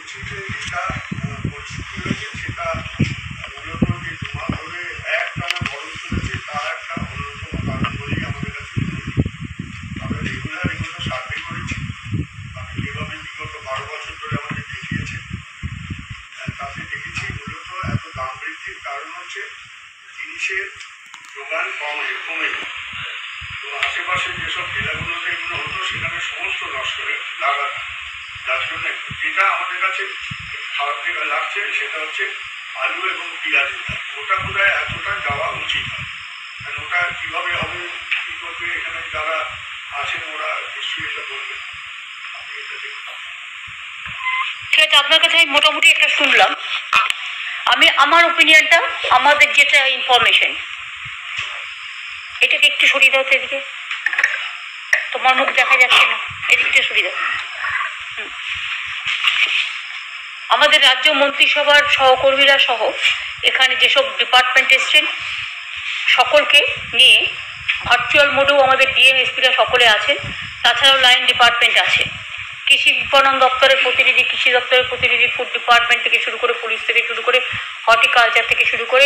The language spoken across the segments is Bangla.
বলছি যে যেটা পরিস্থিতি হয়েছে সেটা মূলত যে 2 মাস ধরে একটানা গরম চলেছে তার একটা অন্যতম কারণ বলেই আমাদের কাছে আমরা রেগুলার এগুলো সার্ভে করেছি। আমি যেভাবে বিগত 12 বছর ধরে আমাদের দেখিয়েছে তাতে দেখেছি মূলত এত দাম বৃদ্ধির কারণ হচ্ছে জিনিসের যোগান কমে যায়। তো আশেপাশে যেসব জেলাগুলোতে এগুলো হতো সেখানে সমস্ত নষ্ট হয়ে লাগা, যার জন্য যেটা আমাদের কাছে খারাপ লাগছে সেটা হচ্ছে আলু এবং পেঁয়াজের দাম। ওটা বোধহয় এতটা যাওয়া উচিত না, কারণ ওটা কীভাবে হবে কী করবে এখানে যারা আছেন ওরা নিশ্চয়ই এটা বলবেন। আপনি এটা দেখুন। ঠিক আছে, আপনার কাছে আমি মোটামুটি একটা শুনলাম। আমি আমার ওপিনিয়নটা, আমাদের যেটা ইনফরমেশন, এটাকে একটু সরিয়ে দাও তো এদিকে, তোমার মুখ দেখা যাচ্ছে না, এদিকটা সরিয়ে দাও। আমাদের রাজ্য মন্ত্রিসভার সহকর্মীরা সহ এখানে যেসব ডিপার্টমেন্ট এসছেন সকলকে নিয়ে ভার্চুয়াল মোডেও আমাদের ডিএমএসপিরা সকলে আছেন, তাছাড়াও লাইন ডিপার্টমেন্ট আছে, কৃষি বিপণন দপ্তরের প্রতিনিধি, কৃষি দপ্তরের প্রতিনিধি, ফুড ডিপার্টমেন্ট থেকে শুরু করে, পুলিশ থেকে শুরু করে, হর্টিকালচার থেকে শুরু করে,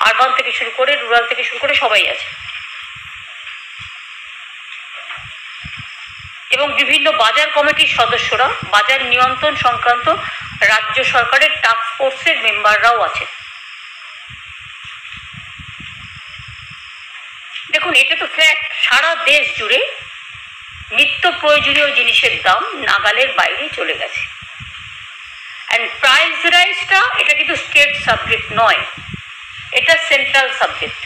আরবান থেকে শুরু করে, রুরাল থেকে শুরু করে সবাই আছে। এবং বিভিন্ন বাজার কমিটির সদস্যরা, বাজার নিয়ন্ত্রণ সংক্রান্ত রাজ্য সরকারের টাস্ক ফোর্সের মেম্বাররাও আছে। দেখুন, এটা তো ফ্যাক্ট, সারা দেশ জুড়ে নিত্য প্রয়োজনীয় জিনিসের দাম নাগালের বাইরে চলে গেছে। অ্যান্ড প্রাইস রাইজটা এটা কিন্তু স্টেট সাবজেক্ট নয়, এটা সেন্ট্রাল সাবজেক্ট।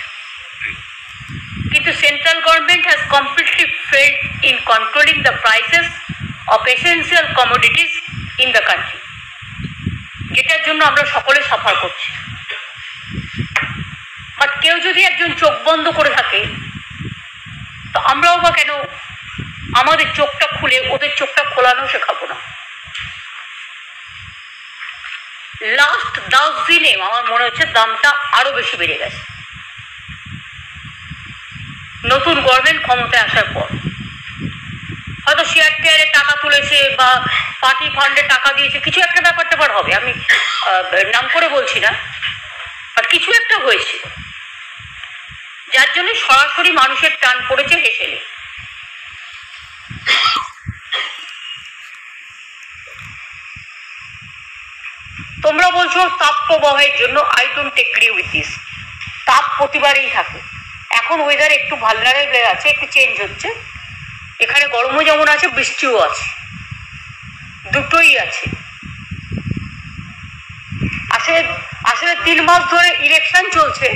কিন্তু central government has completely failed in controlling the prices of essential commodities in the country, যেটার জন্য আমরা সকলে সাফার করছি। বাট কেউ যদি একজন চোখ বন্ধ করে থাকে, তো আমরাও বা কেন আমাদের চোখটা খুলে ওদের চোখটা খোলানো শেখাবো না? লাস্ট 10 দিনে আমার মনে হচ্ছে দামটা আরো বেশি বেড়ে গেছে, নতুন গভর্নমেন্ট ক্ষমতায় আসার পর। হয়তো শেয়ার টেয়ারে টাকা তুলেছে বা পার্টি ফান্ডে টাকা দিয়েছে, কিছু একটা ব্যাপার হবে, আমি নাম করে বলছি না, আর কিছু একটা হয়েছিল যার জন্য সরাসরি মানুষের টান পড়েছে হেসেলে। তোমরা বলছো তাপ প্রবাহের জন্য, I don't agree with this. তাপ প্রতিবারই থাকে, এখন ওয়েদার একটু ভালনারেবল আছে, একটু চেঞ্জ হচ্ছে, এখানে গরমও যেমন আছে বৃষ্টিও আছে, দুটোই আছে। আসলে 3 মাস ধরে ইলেকশন চলছে,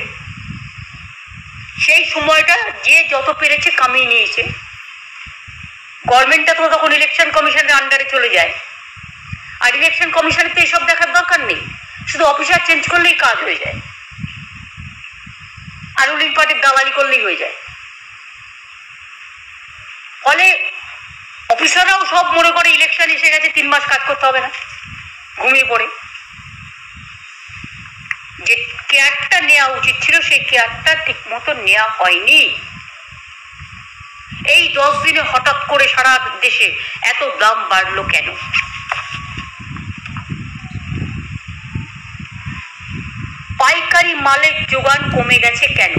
সেই সময়টা যে যত পেরেছে কামিয়ে নিয়েছে। গভর্নমেন্টটা তো তখন ইলেকশন কমিশনের আন্ডারে চলে যায়, আর ইলেকশন কমিশনের তো এইসব দেখার দরকার নেই, শুধু অফিসার চেঞ্জ করলেই কাজ হয়ে যায়, আর রুলিং পার্টির দালালি করলেই হয়ে যায়। ফলে অফিসাররাও সব মনে করে ইলেকশন এসে গেছে, 3 মাস কাজ করতে হবে না, ঘুমিয়ে পড়ে। যে কেয়ারটা নেওয়া উচিত ছিল সেই কেয়ারটা ঠিক মতো নেওয়া হয়নি। এই 10 দিনে হঠাৎ করে সারা দেশে এত দাম বাড়লো কেন? পাইকারি মালের যোগান কমে গেছে কেন?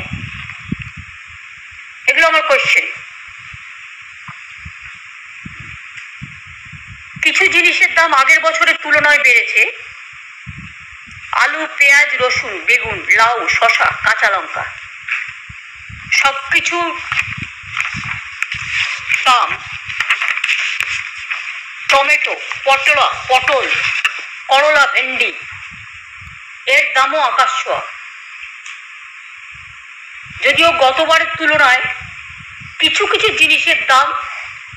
এগুলো আমার কোয়েশ্চেন। কিছু জিনিসের দাম আগের বছরের তুলনায় বেড়েছে, আলু, পেঁয়াজ, রসুন, বেগুন, লাউ, শসা, কাঁচা লঙ্কা, সবকিছু দাম, টমেটো, পটল, করলা, ভেন্ডি, এর দামও আকাশ ছোঁয়া। যদিও গতবারের তুলনায় কিছু কিছু জিনিসের দাম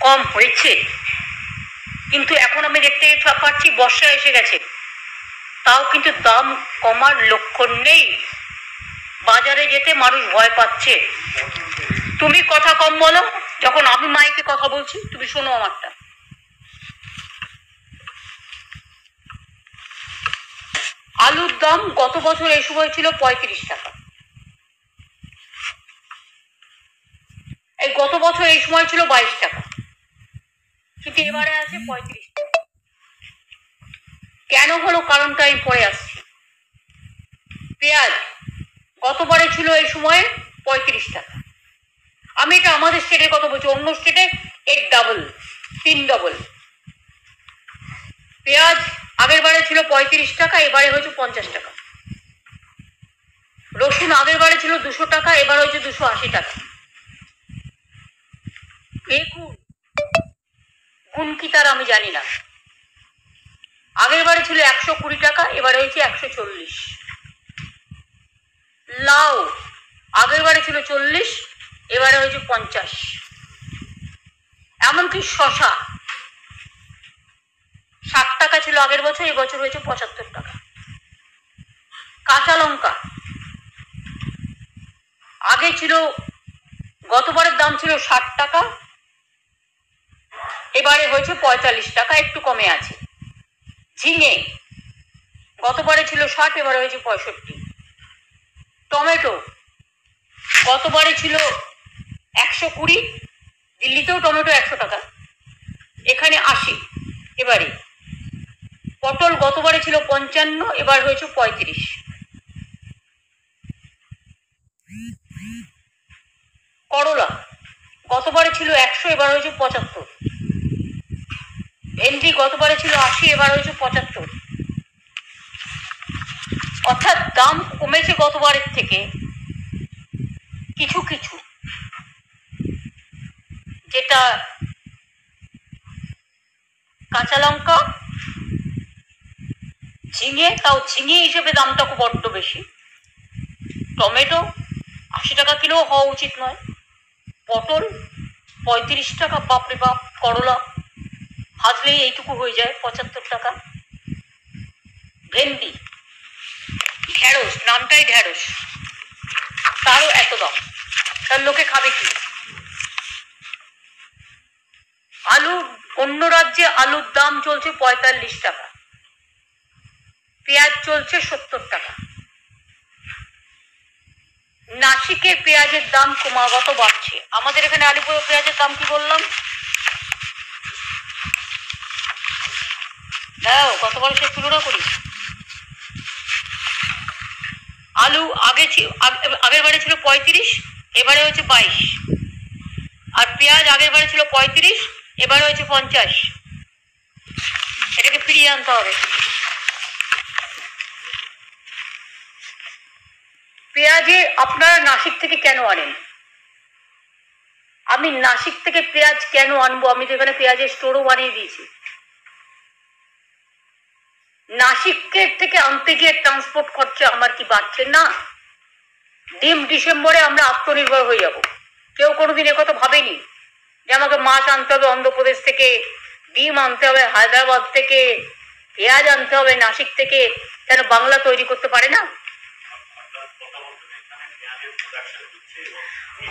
কম হয়েছে, কিন্তু এখন আমি দেখতে পাচ্ছি বর্ষা এসে গেছে, তাও কিন্তু দাম কমার লক্ষণ নেই। বাজারে যেতে মানুষ ভয় পাচ্ছে। তুমি কথা কম বলো, যখন আমি মাইকে কথা বলছি তুমি শোনো আমারটা। আলুর দাম গত বছর এই সময় ছিল 35 টাকা, এই গত বছর এই সময় ছিল 22 টাকা, কিন্তু এবারে আছে 35 টাকা। কেন হলো কারণটা আমি পরে আসছি। পেঁয়াজ গতবারে ছিল এই সময়ে 35 টাকা। আমি এটা আমাদের স্টেটের কথা বলছি, অন্য স্টেটে এর ডাবল, 3 ডবল। পেঁয়াজ আগের বারে ছিল 35 টাকা, এবারে হয়েছে 50 টাকা। রসুন আগের বারে ছিল 200 টাকা, এবার হয়েছে 280 টাকা। বেগুন গুণ কি তার আমি জানি না, আগের বারে ছিল 120 টাকা, এবারে হয়েছে 140। লাউ আগের বারে ছিল 40, এবারে হয়েছে 50। এমনকি শশা 60 টাকা ছিল আগের বছর, এবছর হয়েছে 75 টাকা। কাঁচা লঙ্কা আগে ছিল, গতবারের দাম ছিল 60 টাকা, এবারে হয়েছে 45 টাকা, একটু কমে আছে। ঝিঙে গতবারে ছিল 60, এবারে হয়েছে 65। টমেটো গতবারে ছিল 120, দিল্লিতেও টমেটো 100 টাকা, এখানে 80 এবারে। পটল গতবারে ছিল 55, এবার হয়েছে 35। করলা গতবারে ছিল 100, এবার হয়েছে 75। ভেন্ডি গতবারে ছিল 80, এবার হয়েছে 75। অর্থাৎ দাম কমেছে গতবারের থেকে কিছু কিছু, যেটা কাঁচা লঙ্কা, ঝিঙে, তাও ঝিঙে হিসেবে দামটা খুব বড্ড বেশি। টমেটো 80 টাকা কিলো হওয়া উচিত নয়। পটল 35 টাকা, বাপরে বাপ। করলা ভাজলেই এইটুকু হয়ে যায়, 75 টাকা। ভেন্ডি, ঢেঁড়স, নামটাই ঢেঁড়স, তারও এত দাম, তার লোকে খাবে কি? আলু, অন্য রাজ্যে আলুর দাম চলছে 45 টাকা, পেঁয়াজ চলছে 70 টাকা। নাসিকের পেঁয়াজের দাম ক্রমাগত বাড়ছে। আমাদের এখানে আলিপুরের পেঁয়াজের দাম কি বললাম? দাও গতবার সে তুলনা করি। আলু আগের বারে ছিল 35, এবারে হচ্ছে 22। আর পেঁয়াজ আগের বারে ছিল 35, এবারে হচ্ছে 50। এটাকে ফিরিয়ে আনতে হবে। পেঁয়াজে আপনারা নাসিক থেকে কেন আনেন? আমি নাসিক থেকে পেঁয়াজ কেন আনবো? আমি তো এখানে পেঁয়াজের স্টোরও বানিয়ে দিয়েছি। নাসিকের থেকে আনতে গিয়ে ট্রান্সপোর্ট খরচা আমার কি বাড়ছে না? ডিসেম্বরে আমরা আত্মনির্ভর হয়ে যাব। কেউ কোনোদিন একথা ভাবেনি যে আমাকে মাছ আনতে হবে অন্ধ্রপ্রদেশ থেকে, ডিম আনতে হবে হায়দ্রাবাদ থেকে, পেঁয়াজ আনতে হবে নাসিক থেকে। কেন বাংলা তৈরি করতে পারে না?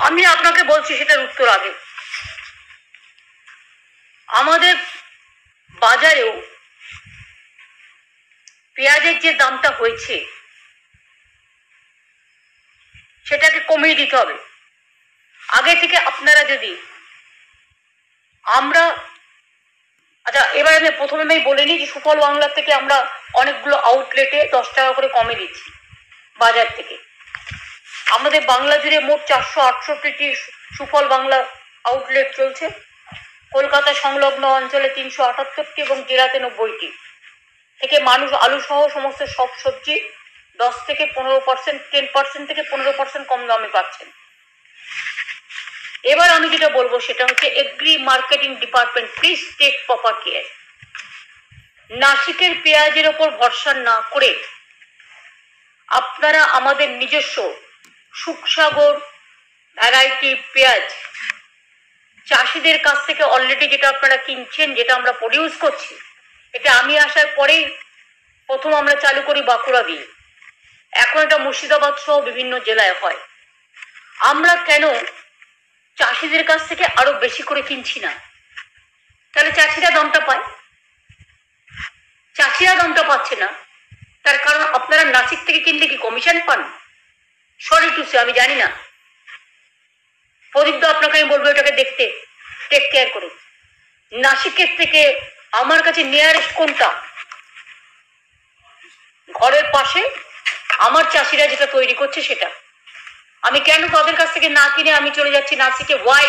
আমি আপনাকে বলছি সেটার উত্তর আগে। আমাদের বাজারেও পেঁয়াজের যে দামটা হয়েছে সেটাকে কমিয়ে দিতে হবে। আগে থেকে আপনারা যদি আচ্ছা, এবার আমি প্রথমে বলে নিই যে সুফল বাংলার থেকে আমরা অনেকগুলো আউটলেটে 10 টাকা করে কমে দিচ্ছি বাজার থেকে। আমাদের বাংলা জুড়ে মোট 468টি সুফল বাংলা আউটলেট চলছে। কলকাতা সংলগ্ন অঞ্চলে 378টি এবং জেলাতে 90টি। থেকে মানুষ আলু সহ সমস্ত সব সবজি 10 থেকে 15%, 10% থেকে 15% কম দামে পাচ্ছেন। এবার আমি যেটা বলবো সেটা হচ্ছে agri marketing department, please take proper care. নাসিকের পেঁয়াজের ওপর ভরসা না করে আপনারা আমাদের নিজস্ব সুখসাগর ভ্যারাইটি পেঁয়াজ চাষিদের কাছ থেকে অলরেডি যেটা আপনারা কিনছেন, যেটা আমরা প্রডিউস করছি, এটা আমি আসার পরেই প্রথম আমরা চালু করি বাঁকুড়া দিয়ে। এখন এটা মুর্শিদাবাদ সহ বিভিন্ন জেলায় হয়। আমরা কেন চাষিদের কাছ থেকে আরো বেশি করে কিনছি না? তাহলে চাষিরা দামটা পায়। চাষিরা দামটা পাচ্ছে না, তার কারণ আপনারা নাসিক থেকে কিনলে কি কমিশন পান? সরি টু সে, আমি জানি না। প্রদীপ দা, আপনাকে আমি বলবো এটাকে দেখতে, টেক কেয়ার করুন। নাসিকের থেকে আমার কাছে নিয়ারেস্ট কোনটা? আসে আমার চাষিরা যেটা তৈরি করছে সেটা। আমি কেন তাদের কাছ থেকে না কিনে আমি চলে যাচ্ছি নাসিকে? ওয়াই?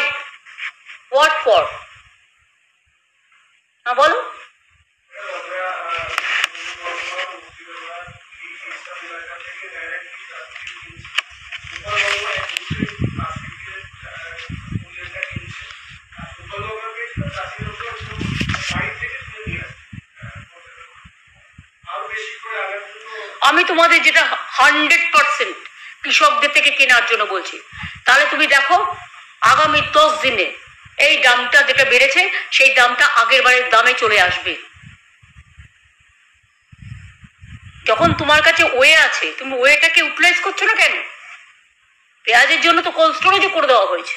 What for? না বলো। আমি তোমাদের যেটা 100% কৃষকদের থেকে কেনার জন্য বলছি, তাহলে তুমি দেখো আগামী 10 দিনে এই দামটা যেটা বেড়েছে সেই দামটা আগের বারের দামে চলে আসবে। যখন তোমার কাছে ওয়ে আছে, তুমি ওয়েটাকে ইউটিলাইজ করছো না কেন? পেঁয়াজের জন্য তো কোল্ড স্টোরেজও করে দেওয়া হয়েছে।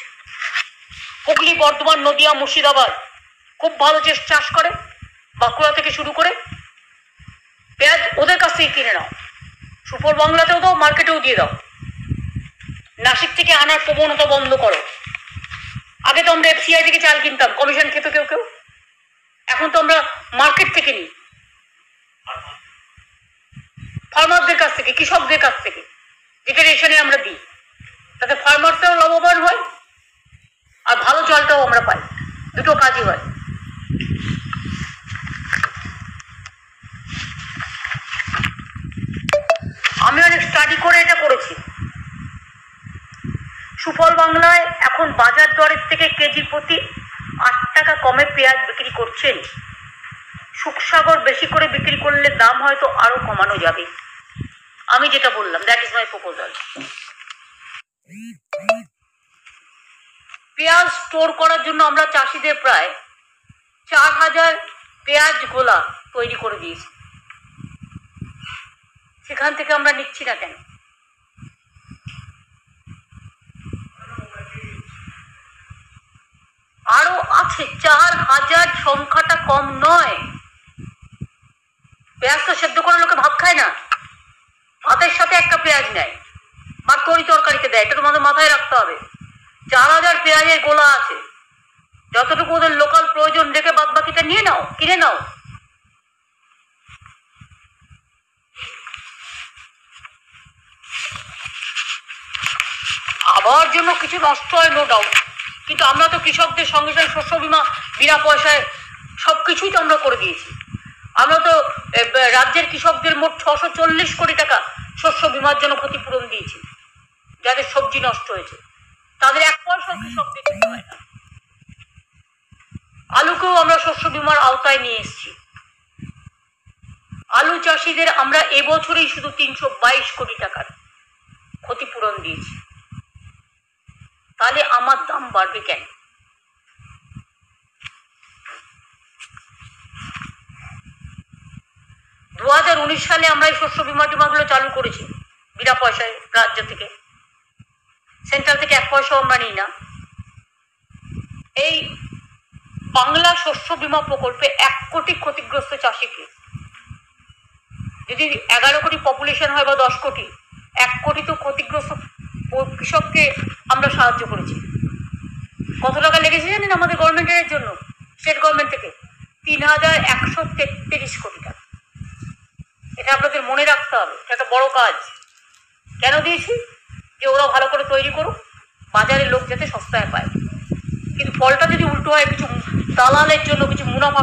হুগলি, বর্ধমান, নদিয়া, মুর্শিদাবাদ খুব ভালো চাষ করে, বাঁকুড়া থেকে শুরু করে। পেঁয়াজ ওদের কাছ থেকে কিনে নাও, সুপার বাংলাতেও দাও, মার্কেটেও দিয়ে দাও। নাসিক থেকে আনার প্রবণতা বন্ধ করো। আগে তো আমরা এফসিআই থেকে চাল কিনতাম, কমিশন খেত কেউ কেউ, এখন তো আমরা মার্কেট থেকে নিই, ফার্মারদের কাছ থেকে, কৃষকদের কাছ থেকে, যেটা রেশনে আমরা দিই। তাতে ফার্মারটাও লাভবান হয় আর ভালো চালটাও আমরা পাই, দুটো কাজই হয়। আমি অনেক স্টাডি করে এটা করেছি। সুফল বাংলায় এখন বাজার দরের থেকে কেজি প্রতি 8 টাকা কমে পেঁয়াজ বিক্রি করছেন। সুখসাগর বেশি করে বিক্রি করলে দাম হয়তো আরো কমানো যাবে। আমি যেটা বললাম, দ্যাট ইজ মাই প্রপোজাল। পেঁয়াজ স্টোর করার জন্য আমরা চাষিদের প্রায় 4000 পেঁয়াজ গোলা তৈরি করে দিয়েছি। সেখান থেকে আমরা নিচ্ছি না কেন? আরো আছে 4000, সংখ্যাটা কম নয়। পেঁয়াজ তো সেদ্ধ করে লোকে ভাত খায় না, ভাতের সাথে একটা পেঁয়াজ নেয় বা তরি তরকারিতে দেয়। এটা তোমাদের মাথায় রাখতে হবে। 4000 পেঁয়াজের গোলা আছে, যতটুকু ওদের লোকাল প্রয়োজন রেখে বাদ বাকিটা নিয়ে নাও, কিনে নাও। আবহাওয়ার জন্য কিছু নষ্ট হয়, নো ডাউট, কিন্তু আমরা তো কৃষকদের সঙ্গে সঙ্গে শস্য বীমা বিনা পয়সায় সবকিছুই তো আমরা করে দিয়েছি। আমরা তো রাজ্যের কৃষকদের মোট 640 কোটি টাকা শস্য বীমার জন্য ক্ষতিপূরণ দিয়েছি। যাদের সবজি নষ্ট হয়েছে তাদের 1 পয়সা কৃষকদের দিতে হয় না। আলুকেও আমরা শস্য বীমার আওতায় নিয়ে এসেছি। আলু চাষিদের আমরা এবছরেই শুধু 322 কোটি টাকার ক্ষতিপূরণ দিয়েছি। তাহলে আমার দাম বাড়বে কেন? দু 2019 সালে আমরা এই শস্য বীমা টিমাগুলো চালু করেছি বিনা পয়সায় রাজ্য থেকে, সেন্ট্রাল থেকে 1 পয়সাও আমরা নিই না। এই বাংলা শস্য বীমা প্রকল্পে 1 কোটি ক্ষতিগ্রস্ত চাষিকে, যদি 11 কোটি পপুলেশন হয় বা 10 কোটি, 1 কোটি তো ক্ষতিগ্রস্ত কৃষককে আমরা সাহায্য করেছি। কত টাকা লেগেছে জানেন আমাদের গভর্নমেন্টের জন্য? স্টেট গভর্নমেন্ট থেকে 3133 কোটি টাকা। এটা আপনাদের মনে রাখতে হবে, এটা একটা বড় কাজ। কেন দিয়েছি? যে ওরা ভালো করে তৈরি করুক, বাজারে লোক যাতে সস্তায় পায়। কিন্তু ফলটা যদি উল্টো হয়, কিছু দালালের জন্য কিছু মুনাফা